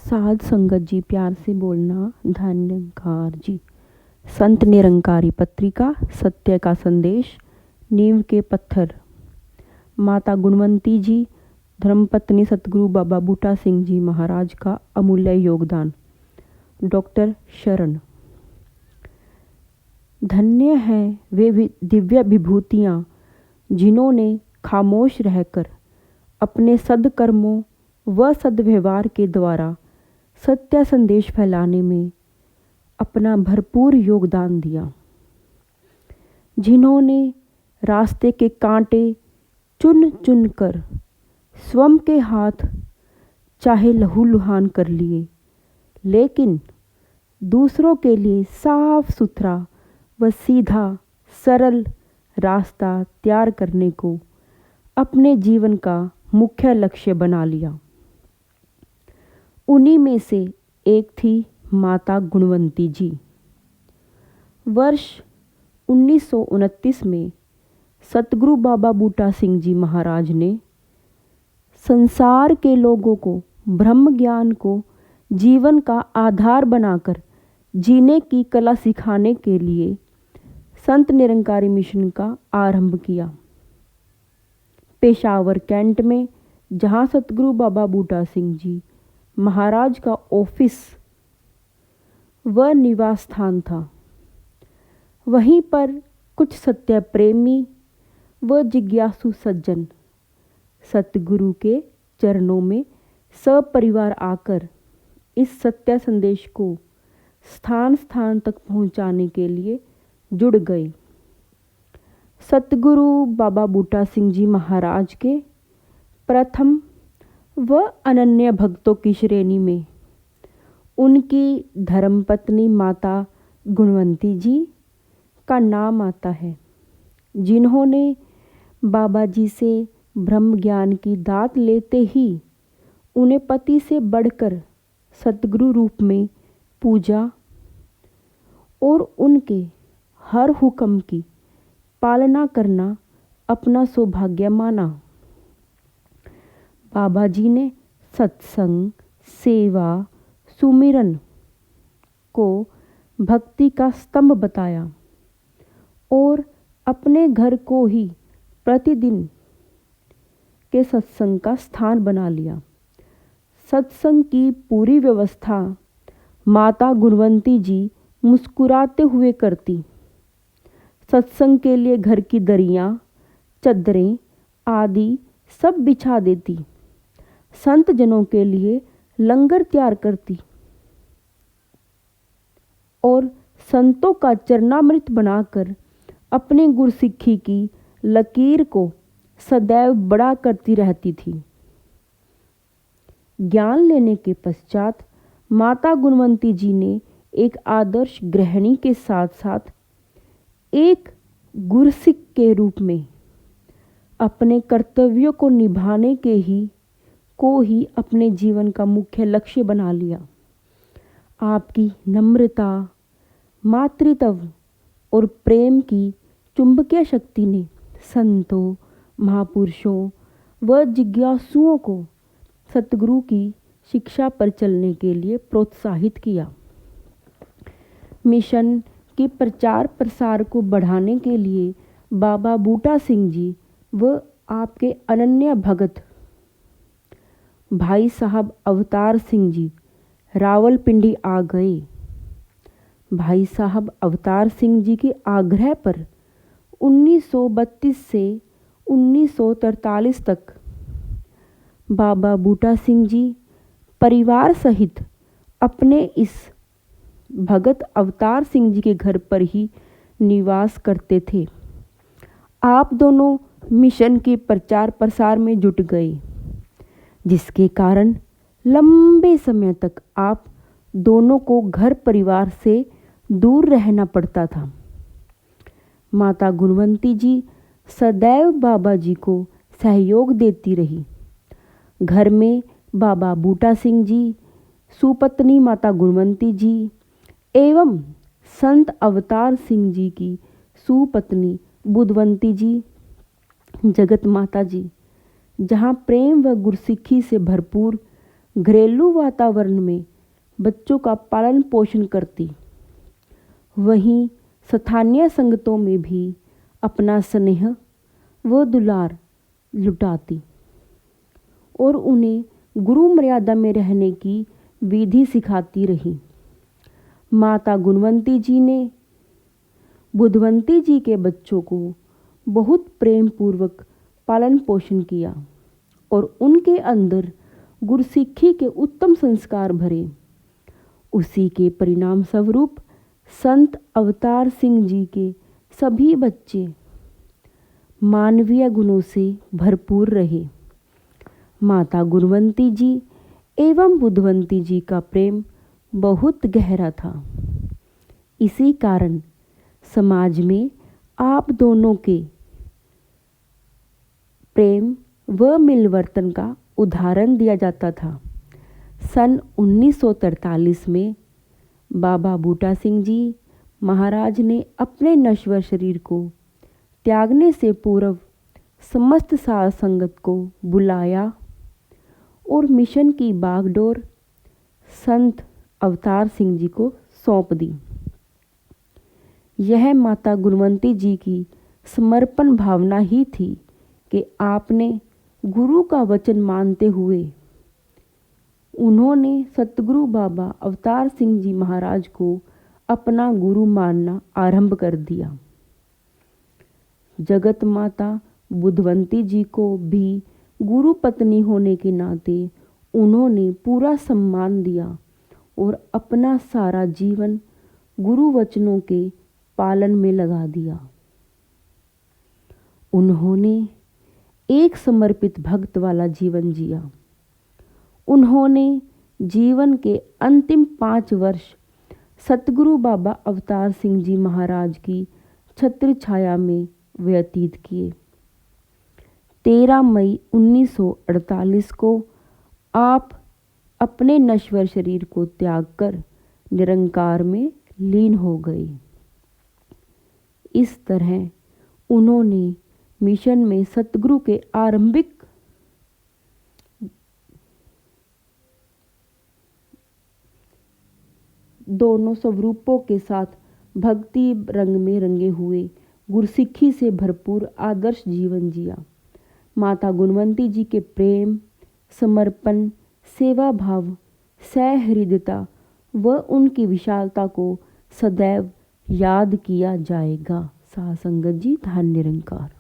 साध संगत जी, प्यार से बोलना, धन्यकार जी। संत निरंकारी पत्रिका, सत्य का संदेश, नींव के पत्थर। माता गुणवंती जी, धर्मपत्नी सतगुरु बाबा बूटा सिंह जी महाराज का अमूल्य योगदान। डॉक्टर शरण। धन्य हैं वे दिव्य विभूतियाँ जिन्होंने खामोश रहकर अपने सद्कर्मों व सद्व्यवहार के द्वारा सत्य संदेश फैलाने में अपना भरपूर योगदान दिया। जिन्होंने रास्ते के कांटे चुन चुन कर स्वयं के हाथ चाहे लहूलुहान कर लिए, लेकिन दूसरों के लिए साफ सुथरा व सीधा सरल रास्ता तैयार करने को अपने जीवन का मुख्य लक्ष्य बना लिया। उन्हीं में से एक थी माता गुणवंती जी। वर्ष 1929 में सतगुरु बाबा बूटा सिंह जी महाराज ने संसार के लोगों को ब्रह्म ज्ञान को जीवन का आधार बनाकर जीने की कला सिखाने के लिए संत निरंकारी मिशन का आरंभ किया। पेशावर कैंट में, जहाँ सतगुरु बाबा बूटा सिंह जी महाराज का ऑफिस व निवास स्थान था, वहीं पर कुछ सत्य प्रेमी व जिज्ञासु सज्जन सतगुरु के चरणों में सपरिवार आकर इस सत्य संदेश को स्थान स्थान तक पहुंचाने के लिए जुड़ गए। सतगुरु बाबा बूटा सिंह जी महाराज के प्रथम व अनन्य भक्तों की श्रेणी में उनकी धर्मपत्नी माता गुणवंती जी का नाम आता है, जिन्होंने बाबा जी से ब्रह्म ज्ञान की दात लेते ही उन्हें पति से बढ़कर सतगुरु रूप में पूजा और उनके हर हुक्म की पालना करना अपना सौभाग्य माना। बाबा जी ने सत्संग, सेवा, सुमिरन को भक्ति का स्तंभ बताया और अपने घर को ही प्रतिदिन के सत्संग का स्थान बना लिया। सत्संग की पूरी व्यवस्था माता गुणवंती जी मुस्कुराते हुए करती। सत्संग के लिए घर की दरियाँ, चद्दरें आदि सब बिछा देती। संत जनों के लिए लंगर तैयार करती और संतों का चरणामृत बनाकर अपने गुरसिक्खी की लकीर को सदैव बड़ा करती रहती थी। ज्ञान लेने के पश्चात माता गुणवंती जी ने एक आदर्श गृहिणी के साथ साथ एक गुरसिक के रूप में अपने कर्तव्यों को निभाने को ही अपने जीवन का मुख्य लक्ष्य बना लिया। आपकी नम्रता, मातृत्व और प्रेम की चुंबकीय शक्ति ने संतों, महापुरुषों व जिज्ञासुओं को सतगुरु की शिक्षा पर चलने के लिए प्रोत्साहित किया। मिशन के प्रचार प्रसार को बढ़ाने के लिए बाबा बूटा सिंह जी व आपके अनन्य भगत भाई साहब अवतार सिंह जी रावलपिंडी आ गए। भाई साहब अवतार सिंह जी के आग्रह पर 1932 से 1943 तक बाबा बूटा सिंह जी परिवार सहित अपने इस भगत अवतार सिंह जी के घर पर ही निवास करते थे। आप दोनों मिशन के प्रचार प्रसार में जुट गए, जिसके कारण लंबे समय तक आप दोनों को घर परिवार से दूर रहना पड़ता था। माता गुणवंती जी सदैव बाबा जी को सहयोग देती रही। घर में बाबा बूटा सिंह जी, सुपत्नी माता गुणवंती जी एवं संत अवतार सिंह जी की सुपत्नी बुधवंती जी, जगत माता जी, जहाँ प्रेम व गुरसिक्खी से भरपूर घरेलू वातावरण में बच्चों का पालन पोषण करती, वहीं स्थानीय संगतों में भी अपना स्नेह व दुलार लुटाती और उन्हें गुरु मर्यादा में रहने की विधि सिखाती रही। माता गुणवंती जी ने बुधवंती जी के बच्चों को बहुत प्रेम पूर्वक पालन पोषण किया और उनके अंदर गुरसिक्खी के उत्तम संस्कार भरे। उसी के परिणाम स्वरूप संत अवतार सिंह जी के सभी बच्चे मानवीय गुणों से भरपूर रहे। माता गुणवंती जी एवं बुधवंती जी का प्रेम बहुत गहरा था। इसी कारण समाज में आप दोनों के प्रेम व मिलवर्तन का उदाहरण दिया जाता था। सन 1943 में बाबा बूटा सिंह जी महाराज ने अपने नश्वर शरीर को त्यागने से पूर्व समस्त साध संगत को बुलाया और मिशन की बागडोर संत अवतार सिंह जी को सौंप दी। यह माता गुणवंती जी की समर्पण भावना ही थी कि आपने गुरु का वचन मानते हुए उन्होंने सतगुरु बाबा अवतार सिंह जी महाराज को अपना गुरु मानना आरंभ कर दिया। जगत माता बुधवंती जी को भी गुरु पत्नी होने के नाते उन्होंने पूरा सम्मान दिया और अपना सारा जीवन गुरु वचनों के पालन में लगा दिया। उन्होंने एक समर्पित भक्त वाला जीवन जिया। उन्होंने जीवन के अंतिम 5 वर्ष सतगुरु बाबा अवतार सिंह जी महाराज की छत्र छाया में व्यतीत किए। 13 मई 1948 को आप अपने नश्वर शरीर को त्याग कर निरंकार में लीन हो गए। इस तरह उन्होंने मिशन में सतगुरु के आरंभिक दोनों स्वरूपों के साथ भक्ति रंग में रंगे हुए गुरसिक्खी से भरपूर आदर्श जीवन जिया। माता गुणवंती जी के प्रेम, समर्पण, सेवा भाव, सहृदयता व उनकी विशालता को सदैव याद किया जाएगा। साध संगत जी, धन्य निरंकार।